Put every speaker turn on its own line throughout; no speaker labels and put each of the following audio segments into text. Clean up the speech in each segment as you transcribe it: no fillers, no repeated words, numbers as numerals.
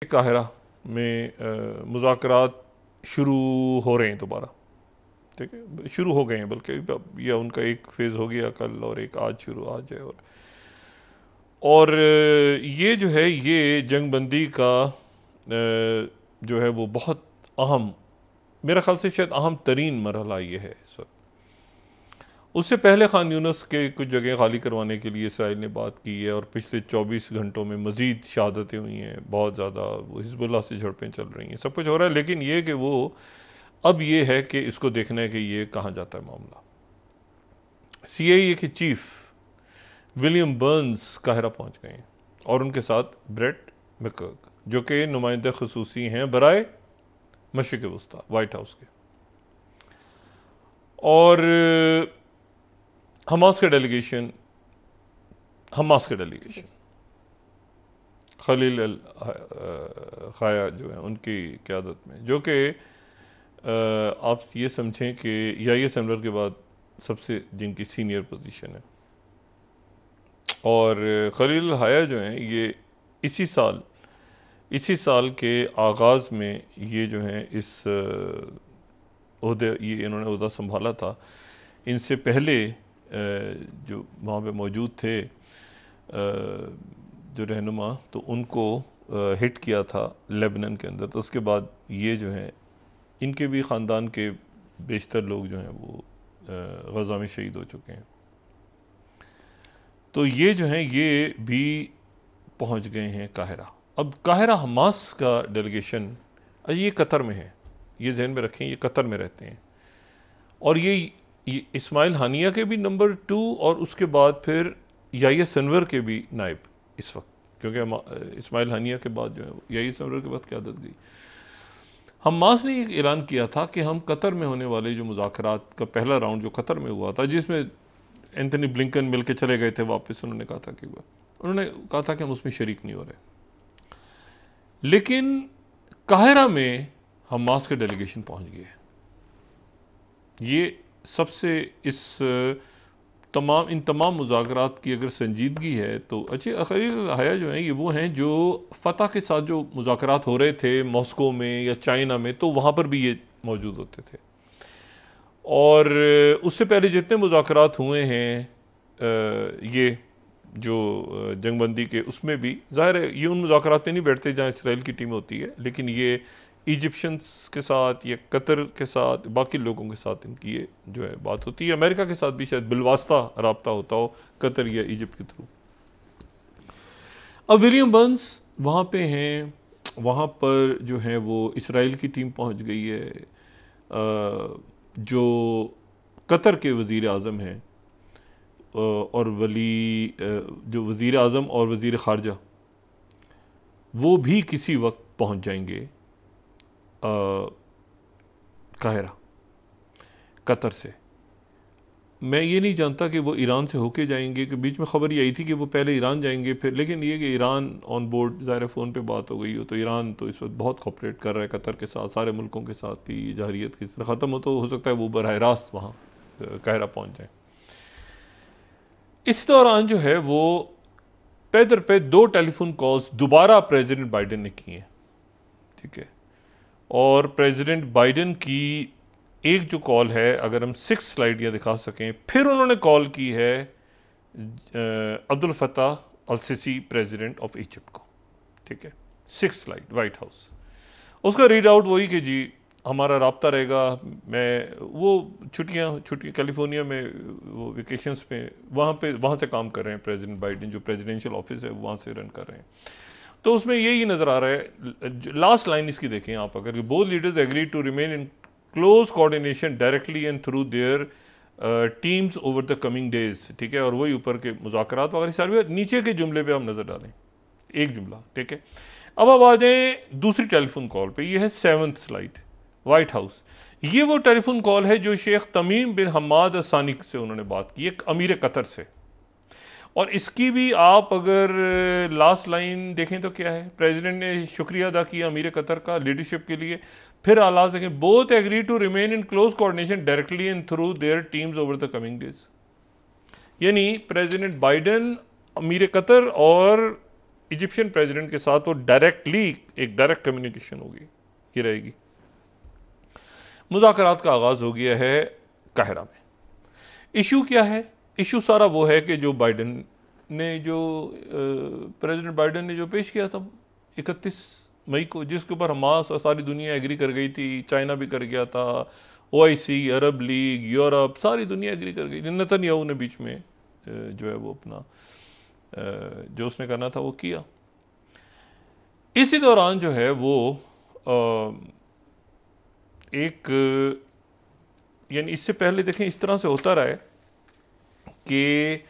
Cairo में मुज़ाकरात शुरू हो रहे हैं दोबारा। ठीक है, शुरू हो गए हैं, बल्कि यह उनका एक फ़ेज़ हो गया कल और एक आज है। और ये जो है ये जंग बंदी का जो है वो बहुत अहम, मेरा ख़्याल से शायद अहम तरीन मरहला ये है इस वक्त। उससे पहले खान यूनस के कुछ जगह खाली करवाने के लिए इसराइल ने बात की है, और पिछले 24 घंटों में मज़ीद शहादतें हुई हैं, बहुत ज़्यादा हिज़्बुल्लाह से झड़पें चल रही हैं, सब कुछ हो रहा है। लेकिन ये कि वो अब ये है कि इसको देखना है कि ये कहाँ जाता है मामला। CIA के चीफ विलियम बर्न्स काहिरा पहुँच गए हैं, और उनके साथ ब्रेट मैकगर्क जो कि नुमाइंदा ख़ुसूसी हैं बराए मशरिक़ वस्ता वाइट हाउस के, और हमास का डेलीगेशन खलील अल खाया जो है उनकी क़यादत में, जो कि आप ये समझें कि याहिया सिनवर के बाद सबसे जिनकी सीनियर पोजीशन है। और खलील हाया जो हैं ये इसी साल के आगाज़ में ये जो हैं इस ओहदे ये इन्होंने ओहदा संभाला था। इनसे पहले जो वहाँ पे मौजूद थे जो रहनुमा, तो उनको हिट किया था लेबनान के अंदर। तो उसके बाद ये जो हैं इनके भी ख़ानदान के बेशतर लोग जो हैं वो गज़ा में शहीद हो चुके हैं। तो ये जो हैं ये भी पहुँच गए हैं काहिरा। अब काहिरा हमास का डेलीगेशन ये कतर में है, ये जहन में रखें, ये कतर में रहते हैं। और ये इस्माइल हानिया के भी नंबर 2, और उसके बाद फिर याहिया सिनवर के भी नायब इस वक्त, क्योंकि इस्माइल हानिया के बाद जो है याहिया सिनवर के बाद क़यादत गई। हमास ने एक ऐलान किया था कि हम कतर में होने वाले जो मुज़ाकरात का पहला राउंड जो कतर में हुआ था, जिसमें एंथनी ब्लिंकन मिल के चले गए थे वापस, उन्होंने कहा था कि हम उसमें शरीक नहीं हो रहे। लेकिन काहिरा में हमास का डेलीगेशन पहुंच गया है। ये सबसे इन तमाम मुज़ाकरात की अगर संजीदगी है तो खलील हाया जो हैं ये वो हैं जो फ़तह के साथ जो मुज़ाकरात हो रहे थे मॉस्को में या चाइना में, तो वहाँ पर भी ये मौजूद होते थे। और उससे पहले जितने मुज़ाकरात हुए हैं ये जो जंगबंदी के, उसमें भी ज़ाहिर है ये उन मुज़ाकरात में नहीं बैठते जहाँ इसराइल की टीम होती है, लेकिन ये इजिप्शियंस के साथ या कतर के साथ बाकी लोगों के साथ इनकी ये जो है बात होती है। अमेरिका के साथ भी शायद बिलवास्ता रब्ता होता हो कतर या इजिप्ट के थ्रू। अब विलियम बर्न्स वहाँ पे हैं, वहाँ पर जो है वो इसराइल की टीम पहुँच गई है। जो कतर के वज़ीर आज़म हैं और जो वज़ीर आज़म और वज़ीर ख़ारजा, वो भी किसी वक्त पहुँच जाएंगे काहिरा कतर से। मैं ये नहीं जानता कि वो ईरान से होके जाएंगे, कि बीच में खबर ये आई थी कि वो पहले ईरान जाएंगे फिर, लेकिन ये कि ईरान ऑन बोर्ड, ज़ाहिर फ़ोन पे बात हो गई हो, तो ईरान तो इस वक्त बहुत कोऑपरेट कर रहा है कतर के साथ, सारे मुल्कों के साथ कि जहरीत किस तरह ख़त्म हो, तो हो सकता है वो बरह रास्त वहाँ काहिरा पहुँच जाए। इस दौरान जो है वो पैदर पे 2 टेलीफोन कॉल्स दोबारा प्रेसिडेंट बाइडन ने की हैं। ठीक है, और प्रेसिडेंट बाइडन की एक जो कॉल है, अगर हम 6 स्लाइड या दिखा सकें, फिर उन्होंने कॉल की है Abdul Fattah al Sisi president of Egypt को। ठीक है, 6 स्लाइड वाइट हाउस, उसका रीड आउट वही कि जी हमारा राब्ता रहेगा। मैं वो छुट्टियाँ कैलिफोर्निया में वो वेकेशंस में वहाँ से काम कर रहे हैं प्रेसिडेंट बाइडन, जो प्रेसिडेंशियल ऑफिस है वहाँ से रन कर रहे हैं। तो उसमें यही नज़र आ रहा है, लास्ट लाइन इसकी देखें आप, अगर both leaders agree to remain in close coordination directly and through their teams over the coming days. ठीक है, और वही ऊपर के मुज़ाकरात वगैरह सारे, नीचे के जुमले पे हम नज़र डालें एक जुमला। ठीक है, अब आ जाएँ दूसरी टेलीफोन कॉल पे, ये है 7th स्लाइड वाइट हाउस। ये वो टेलीफोन कॉल है जो शेख तमीम बिन हमाद सानी से उन्होंने बात की, एक अमीर कतर से। और इसकी भी आप अगर लास्ट लाइन देखें तो क्या है, प्रेसिडेंट ने शुक्रिया अदा किया अमीर कतर का लीडरशिप के लिए। फिर आलाज देखें, both agree to remain in close coordination directly and through their teams over the coming days. यानी प्रेसिडेंट बाइडन, अमीर कतर और इजिप्शियन प्रेसिडेंट के साथ वो डायरेक्टली एक डायरेक्ट कम्युनिकेशन होगी, ये रहेगी। मुज़ाकरात का आगाज़ हो गया है काहिरा में। इशू क्या है? इशू सारा वो है कि जो बाइडन ने जो प्रेसिडेंट बाइडन ने जो पेश किया था 31 मई को, जिसके ऊपर हमास और सारी दुनिया एग्री कर गई थी, चाइना भी कर गया था, OIC, अरब लीग, यूरोप, सारी दुनिया एग्री कर गई थी। नेतन्याहू ने बीच में जो है वो अपना जो उसने करना था वो किया। इसी दौरान जो है वो एक यानी इससे पहले देखें इस तरह से होता रहा है कि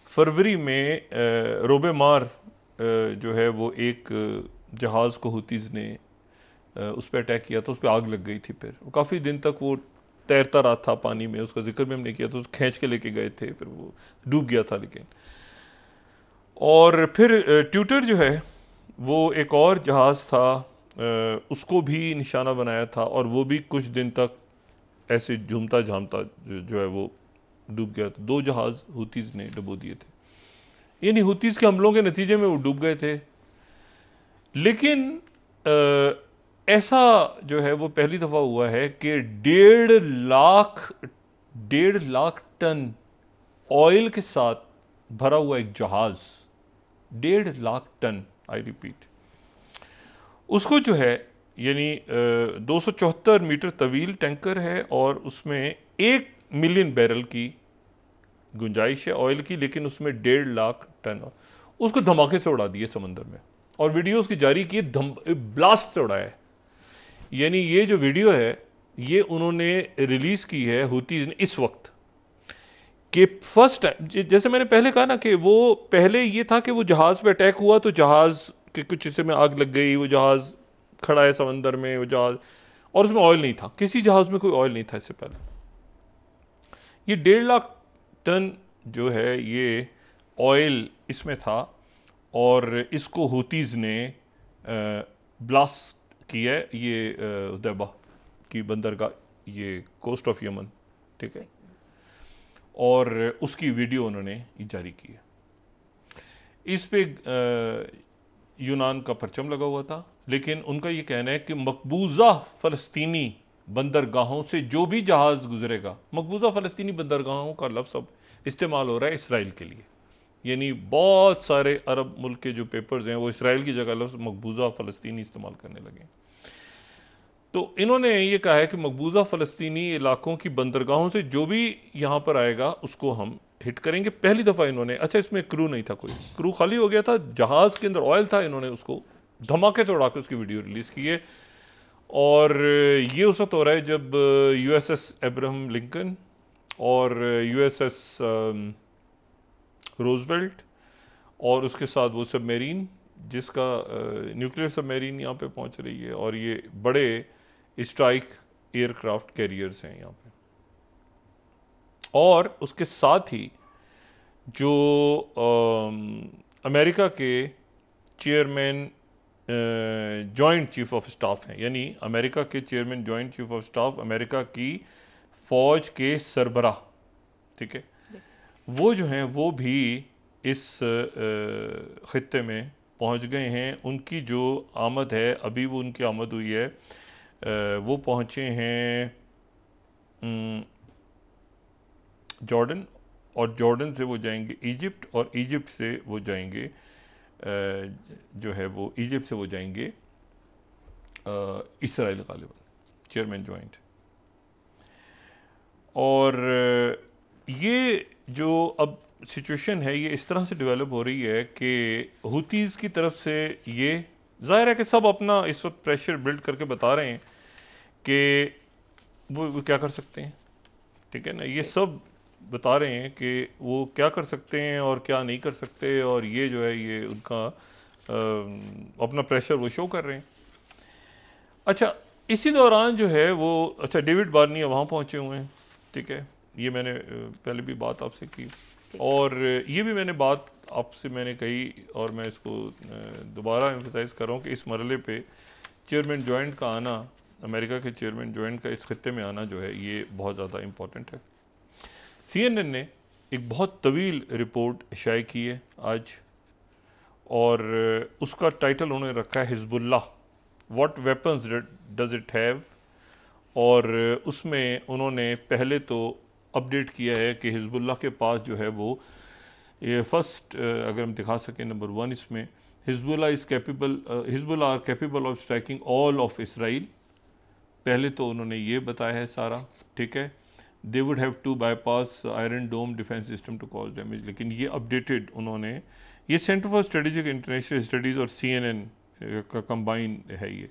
फरवरी में रोबे मार जो है वो एक जहाज़ को हुतीज़ ने उस पर अटैक किया था, उस पर आग लग गई थी। फिर काफ़ी दिन तक वो तैरता रहा था पानी में, उसका जिक्र भी हमने किया था, उसको खींच के लेके गए थे, फिर वो डूब गया था। लेकिन और फिर ट्यूटर जो है वो एक और जहाज़ था, उसको भी निशाना बनाया था और वो भी कुछ दिन तक ऐसे झूमता झामता जो है वो डूब गया था। 2 जहाज़ हुतीज़ ने डुबो दिए थे, यानी हुतीज़ के हमलों के नतीजे में वो डूब गए थे। लेकिन ऐसा जो है वो पहली दफ़ा हुआ है कि 1.5 लाख टन ऑयल के साथ भरा हुआ एक जहाज़, 1.5 लाख टन, आई रिपीट, उसको जो है यानी 274 मीटर तवील टैंकर है और उसमें 1 मिलियन बैरल की गुंजाइश है ऑयल की, लेकिन उसमें 1.5 लाख टन, उसको धमाके से उड़ा दिए समंदर में और वीडियोस की जारी की, ब्लास्ट से उड़ाया है। यानी ये जो वीडियो है ये उन्होंने रिलीज़ की है हुतीज़ ने इस वक्त कि फर्स्ट टाइम, जैसे मैंने पहले कहा ना कि वो पहले ये था कि वो जहाज़ पे अटैक हुआ तो जहाज़ के कुछ हिस्से में आग लग गई, वो जहाज़ खड़ा है समंदर में, वो जहाज़, और उसमें ऑयल नहीं था, किसी जहाज़ में कोई ऑयल नहीं था इससे पहले। ये 1.5 लाख टन जो है ये ऑयल इसमें था और इसको हुतीज़ ने ब्लास्ट किया है, ये हुदैबा की बंदरगाह, ये कोस्ट ऑफ यमन, ठीक है, और उसकी वीडियो उन्होंने जारी की है। इस पे यूनान का परचम लगा हुआ था, लेकिन उनका ये कहना है कि मकबूजा फ़लस्तीनी बंदरगाहों से जो भी जहाज़ गुजरेगा, मकबूजा फ़लस्तीनी बंदरगाहों का लफ्ज़ अब इस्तेमाल हो रहा है इसराइल के लिए, यानी बहुत सारे अरब मुल्क के जो पेपर्स हैं वो इसराइल की जगह लफ्ज़ मकबूजा फ़लस्तीनी इस्तेमाल करने लगे। तो इन्होंने ये कहा है कि मकबूजा फ़लस्तीनी इलाकों की बंदरगाहों से जो भी यहाँ पर आएगा उसको हम हिट करेंगे। पहली दफ़ा इन्होंने, अच्छा इसमें क्रू नहीं था, कोई क्रू खाली हो गया था, जहाज़ के अंदर ऑयल था, इन्होंने उसको धमाके से उड़ा के उसकी वीडियो रिलीज़ की है। और ये उस वक्त हो रहा है जब USS एब्राहम लिंकन और USS रोजवेल्ट और उसके साथ वो सबमरीन, जिसका न्यूक्लियर सबमरीन यहाँ पे पहुँच रही है, और ये बड़े स्ट्राइक एयरक्राफ्ट कैरियर्स हैं यहाँ पे, और उसके साथ ही जो अमेरिका के chairman joint chief of staff हैं, यानी अमेरिका के chairman joint chief of staff, America की फ़ौज के सरबराह, ठीक है, वो जो हैं वो भी इस ख़ित्ते में पहुंच गए हैं। उनकी जो आमद है, अभी वो उनकी आमद हुई है, वो पहुंचे हैं जॉर्डन, और जॉर्डन से वो जाएंगे इजिप्ट, और इजिप्ट से वो जाएंगे जो है वो इजिप्ट से वो जाएंगे इसराइल गालिबन, चेयरमैन जॉइंट। और ये जो अब सिचुएशन है ये इस तरह से डेवलप हो रही है कि हुतीज़ की तरफ से ये ज़ाहिर है कि सब अपना इस वक्त प्रेशर बिल्ड करके बता रहे हैं कि वो क्या कर सकते हैं, ठीक है ना, ये सब बता रहे हैं कि वो क्या कर सकते हैं और क्या नहीं कर सकते, और ये जो है ये उनका अपना प्रेशर वो शो कर रहे हैं। अच्छा, इसी दौरान जो है वो, अच्छा डेविड बार्निया वहाँ पहुँचे हुए हैं, ठीक है, ये मैंने पहले भी बात आपसे की, और ये भी मैंने बात आपसे मैंने कही, और मैं इसको दोबारा एम्फसाइज़ कर रहा हूँ कि इस मरले पे चेयरमैन जॉइंट का आना, अमेरिका के चेयरमैन जॉइंट का इस खत्ते में आना जो है ये बहुत ज़्यादा इम्पॉर्टेंट है। CNN ने एक बहुत तवील रिपोर्ट शाये की है आज, और उसका टाइटल उन्होंने रखा है Hezbollah, what weapons does it have. और उसमें उन्होंने पहले तो अपडेट किया है कि हिजबुल्लाह के पास जो है वो ये फर्स्ट, अगर हम दिखा सकें नंबर 1 इसमें, Hezbollah are capable of striking all of Israel. पहले तो उन्होंने ये बताया है सारा, ठीक है। They would have to bypass Iron Dome defence system to cause damage, लेकिन ये अपडेटेड उन्होंने, ये center for strategic international studies और CNN का कंबाइन है ये।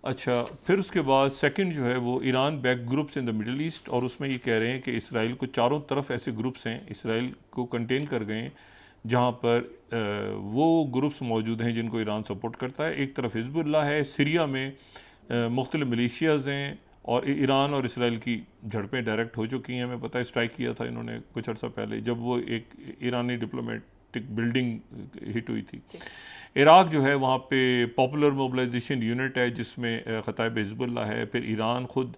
अच्छा, फिर उसके बाद सेकंड जो है वो Iran back groups in the middle east, और उसमें ये कह रहे हैं कि इसराइल को चारों तरफ ऐसे ग्रुप्स हैं, इसराइल को कंटेन कर गए हैं जहाँ पर वो ग्रुप्स मौजूद हैं जिनको ईरान सपोर्ट करता है। एक तरफ हिजबुल्लाह है, सीरिया में मुख्तलिफ मिलिशियाज़ हैं, और ईरान और इसराइल की झड़पें डायरेक्ट हो चुकी हैं। हमें पता है स्ट्राइक किया था इन्होंने कुछ अर्सा पहले, जब वो एक ईरानी डिप्लोमेटिक बिल्डिंग हिट हुई थी। इराक़ जो है वहाँ पे पॉपुलर मोबिलाइजेशन यूनिट है जिसमें ख़ताइब हिजबुल्लाह है, फिर ईरान खुद,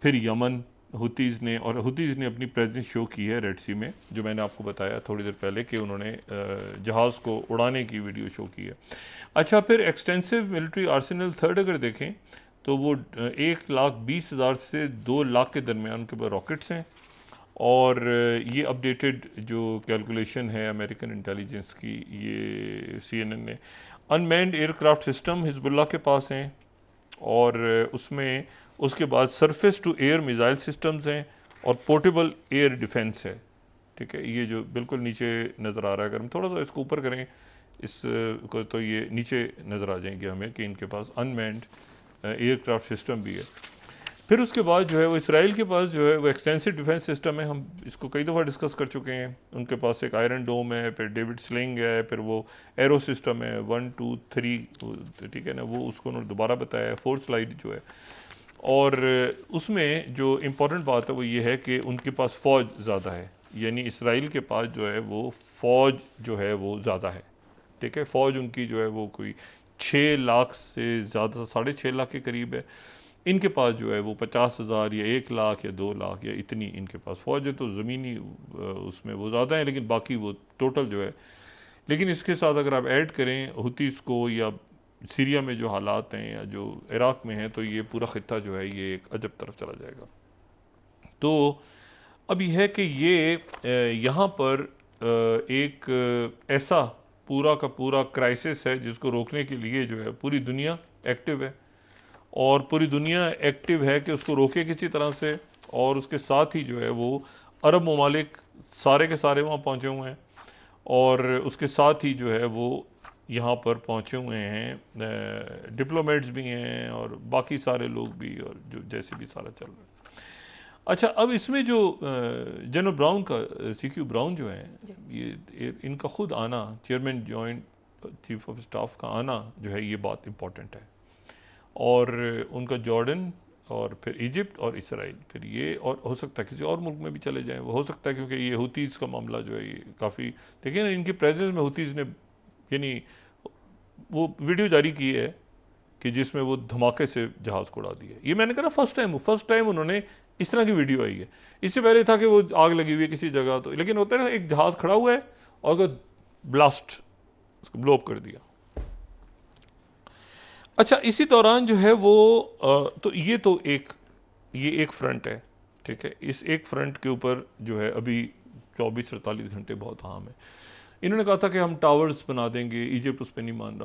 फिर यमन हुतीज़ ने, और हुतीज़ ने अपनी प्रेजेंस शो की है रेड सी में, जो मैंने आपको बताया थोड़ी देर पहले कि उन्होंने जहाज़ को उड़ाने की वीडियो शो की है। अच्छा, फिर एक्सटेंसिव मिलिट्री आर्सेनल थर्ड अगर देखें तो वो 1,20,000 से 2 लाख के दरमियान उनके पास रॉकेट्स हैं। और ये अपडेटेड जो कैलकुलेशन है अमेरिकन इंटेलिजेंस की, ये CNN ने, अनमैन्ड एयरक्राफ्ट सिस्टम हिजबुल्लाह के पास हैं, और उसमें उसके बाद surface to air missile systems हैं, और पोर्टेबल एयर डिफेंस है, ठीक है। ये जो बिल्कुल नीचे नज़र आ रहा है, अगर हम थोड़ा सा इसको ऊपर करें इसको, तो ये नीचे नज़र आ जाएंगे हमें कि इनके पास अनमैन्ड एयरक्राफ्ट सिस्टम भी है। फिर उसके बाद जो है वो इसराइल के पास जो है वो एक्सटेंसिव डिफेंस सिस्टम है, हम इसको कई दफ़ा डिस्कस कर चुके हैं। उनके पास एक आयरन डोम है, फिर डेविड स्लिंग है, फिर वो एरो सिस्टम है 1, 2, 3, ठीक है ना, वो उसको उन्होंने दोबारा बताया है, 4 स्लाइड जो है। और उसमें जो इम्पोर्टेंट बात है वो ये है कि उनके पास फ़ौज ज़्यादा है, यानी इसराइल के पास जो है वो फ़ौज जो है वो ज़्यादा है, ठीक है। फ़ौज उनकी जो है वो कोई 6 लाख से ज़्यादा, 6.5 लाख के करीब है। इनके पास जो है वो 50,000 या 1 लाख या 2 लाख या इतनी इनके पास फ़ौज है, तो ज़मीनी उसमें वो ज़्यादा है, लेकिन बाकी वो टोटल जो है। लेकिन इसके साथ अगर आप ऐड करें हुतीज़ को या सीरिया में जो हालात हैं या जो इराक़ में हैं, तो ये पूरा ख़ित्ता जो है ये एक अजब तरफ चला जाएगा। तो अब यह है कि ये यहाँ पर एक ऐसा पूरा का पूरा क्राइसिस है जिसको रोकने के लिए जो है पूरी दुनिया एक्टिव है, और पूरी दुनिया एक्टिव है कि उसको रोके किसी तरह से। और उसके साथ ही जो है वो अरब ममालिक सारे के सारे वहाँ पहुँचे हुए हैं, और उसके साथ ही जो है वो यहाँ पर पहुँचे हुए हैं डिप्लोमेट्स भी हैं और बाकी सारे लोग भी, और जो जैसे भी सारा चल रहा है। अच्छा, अब इसमें जो जनरल ब्राउन का CQ ब्राउन जो है, ये इनका खुद आना, chairman joint chief of staff का आना जो है, ये बात इम्पॉर्टेंट है। और उनका जॉर्डन और फिर इजिप्ट और इसराइल, फिर ये, और हो सकता है किसी और मुल्क में भी चले जाएं, वो हो सकता है, क्योंकि ये हुतीज़ का मामला जो है ये काफ़ी, देखिए ना, इनकी प्रेजेंस में हुतीज़ ने यानी वो वीडियो जारी की है कि जिसमें वो धमाके से जहाज़ को उड़ा दिया। ये मैंने कहा फर्स्ट टाइम उन्होंने इस तरह की वीडियो आई है। इससे पहले था कि वो आग लगी हुई है किसी जगह, तो लेकिन होता है ना, एक जहाज़ खड़ा हुआ है और ब्लास्ट उसको ब्लो अप कर दिया। अच्छा, इसी दौरान जो है वो तो ये एक फ्रंट है, ठीक है। इस एक फ्रंट के ऊपर जो है अभी 24-48 घंटे बहुत अहम है। इन्होंने कहा था कि हम टावर्स बना देंगे, इजिप्ट उस पर नहीं मान रहा।